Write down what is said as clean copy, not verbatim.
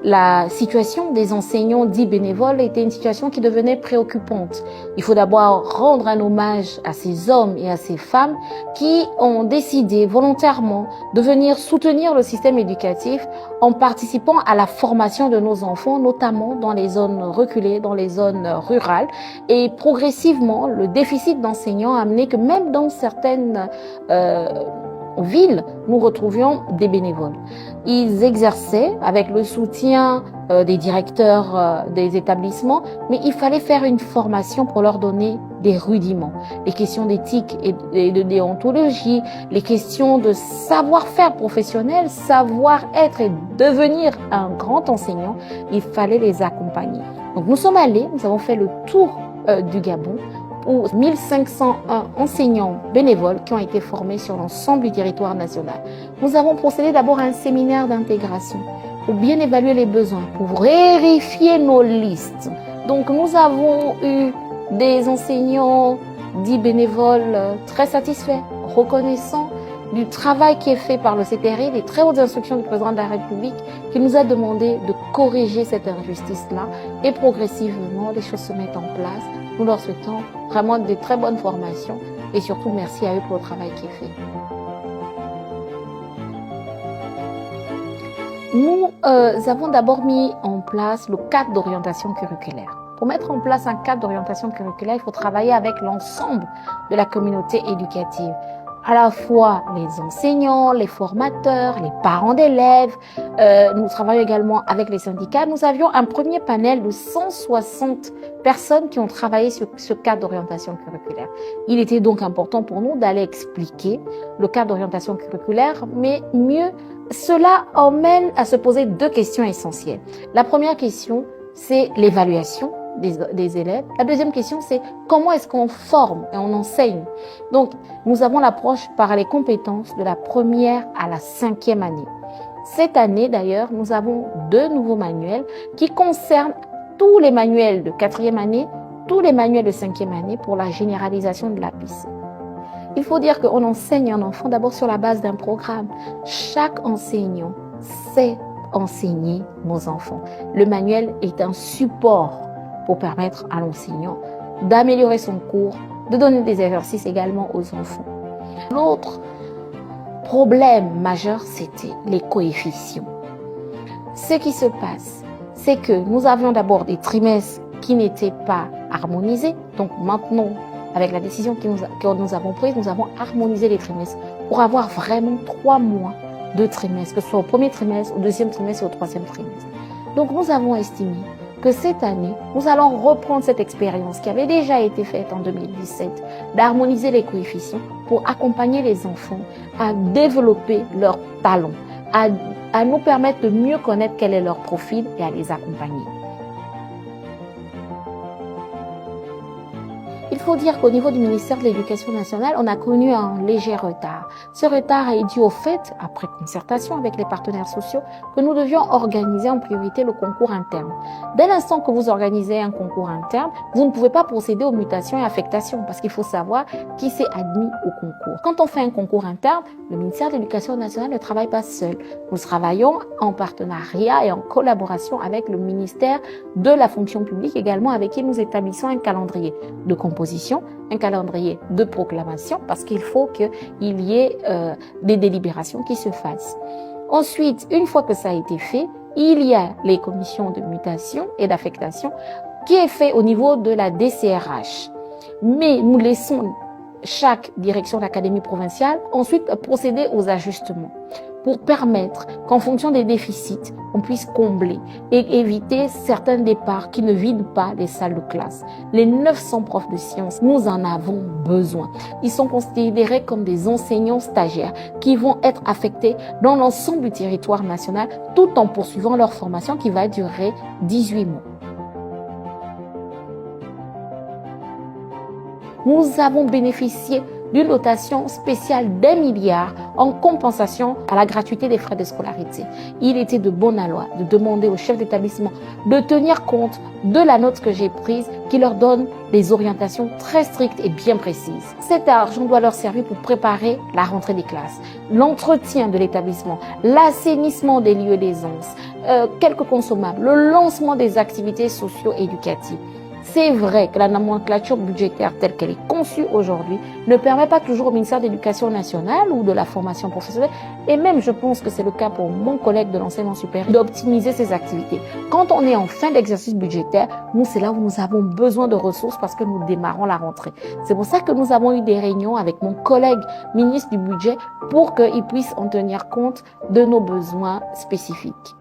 la situation des enseignants dits bénévoles était une situation qui devenait préoccupante. Il faut d'abord rendre un hommage à ces hommes et à ces femmes qui ont décidé volontairement de venir soutenir le système éducatif en participant à la formation de nos enfants, notamment dans les zones reculées, dans les zones rurales. Et progressivement, le déficit d'enseignants a amené que même dans certaines villes, nous retrouvions des bénévoles. Ils exerçaient avec le soutien des directeurs des établissements, mais il fallait faire une formation pour leur donner des rudiments. Les questions d'éthique et de déontologie, les questions de savoir-faire professionnel, savoir-être et devenir un grand enseignant, il fallait les accompagner. Donc nous sommes allés, nous avons fait le tour du Gabon, pour 1501 enseignants bénévoles qui ont été formés sur l'ensemble du territoire national. Nous avons procédé d'abord à un séminaire d'intégration pour bien évaluer les besoins, pour vérifier nos listes. Donc nous avons eu des enseignants dits bénévoles très satisfaits, reconnaissants du travail qui est fait par le CTRI, des très hautes instructions du président de la République, qui nous a demandé de corriger cette injustice-là et progressivement les choses se mettent en place. Nous leur souhaitons vraiment de très bonnes formations et surtout merci à eux pour le travail qui est fait. Nous avons d'abord mis en place le cadre d'orientation curriculaire. Pour mettre en place un cadre d'orientation curriculaire, il faut travailler avec l'ensemble de la communauté éducative. À la fois les enseignants, les formateurs, les parents d'élèves. Nous travaillons également avec les syndicats. Nous avions un premier panel de 160 personnes qui ont travaillé sur ce cadre d'orientation curriculaire. Il était donc important pour nous d'aller expliquer le cadre d'orientation curriculaire, mais mieux, cela emmène à se poser deux questions essentielles. La première question, c'est l'évaluation des élèves. La deuxième question, c'est comment est-ce qu'on forme et on enseigne. Donc, nous avons l'approche par les compétences de la première à la 5e année. Cette année, d'ailleurs, nous avons 2 nouveaux manuels qui concernent tous les manuels de 4e année, tous les manuels de 5e année pour la généralisation de l'APIC. Il faut dire qu'on enseigne un enfant d'abord sur la base d'un programme. Chaque enseignant sait enseigner nos enfants. Le manuel est un support pour permettre à l'enseignant d'améliorer son cours, de donner des exercices également aux enfants. L'autre problème majeur, c'était les coefficients. Ce qui se passe, c'est que nous avions d'abord des trimestres qui n'étaient pas harmonisés. Donc maintenant, avec la décision que nous avons prise, nous avons harmonisé les trimestres pour avoir vraiment 3 mois de trimestre, que ce soit au premier trimestre, au deuxième trimestre et au troisième trimestre. Donc nous avons estimé que cette année, nous allons reprendre cette expérience qui avait déjà été faite en 2017, d'harmoniser les coefficients pour accompagner les enfants à développer leurs talents, à nous permettre de mieux connaître quel est leur profil et à les accompagner. Il faut dire qu'au niveau du ministère de l'Éducation nationale, on a connu un léger retard. Ce retard est dû au fait, après concertation avec les partenaires sociaux, que nous devions organiser en priorité le concours interne. Dès l'instant que vous organisez un concours interne, vous ne pouvez pas procéder aux mutations et affectations parce qu'il faut savoir qui s'est admis au concours. Quand on fait un concours interne, le ministère de l'Éducation nationale ne travaille pas seul. Nous travaillons en partenariat et en collaboration avec le ministère de la fonction publique également, avec qui nous établissons un calendrier de composition, un calendrier de proclamation, parce qu'il faut qu'il y ait des délibérations qui se fassent. Ensuite, une fois que ça a été fait, il y a les commissions de mutation et d'affectation qui est fait au niveau de la DCRH. Mais nous laissons chaque direction d'académie provinciale ensuite procéder aux ajustements pour permettre qu'en fonction des déficits, on puisse combler et éviter certains départs qui ne vident pas les salles de classe. Les 900 profs de sciences, nous en avons besoin. Ils sont considérés comme des enseignants stagiaires qui vont être affectés dans l'ensemble du territoire national tout en poursuivant leur formation qui va durer 18 mois. Nous avons bénéficié d'une dotation spéciale d'1 milliard en compensation à la gratuité des frais de scolarité. Il était de bonne loi de demander aux chefs d'établissement de tenir compte de la note que j'ai prise qui leur donne des orientations très strictes et bien précises. Cet argent doit leur servir pour préparer la rentrée des classes, l'entretien de l'établissement, l'assainissement des lieux d'aisance, quelques consommables, le lancement des activités socio-éducatives. C'est vrai que la nomenclature budgétaire telle qu'elle est conçue aujourd'hui ne permet pas toujours au ministère de l'Éducation nationale ou de la formation professionnelle, et même je pense que c'est le cas pour mon collègue de l'enseignement supérieur, d'optimiser ses activités. Quand on est en fin d'exercice budgétaire, nous, c'est là où nous avons besoin de ressources parce que nous démarrons la rentrée. C'est pour ça que nous avons eu des réunions avec mon collègue ministre du budget pour qu'il puisse en tenir compte de nos besoins spécifiques.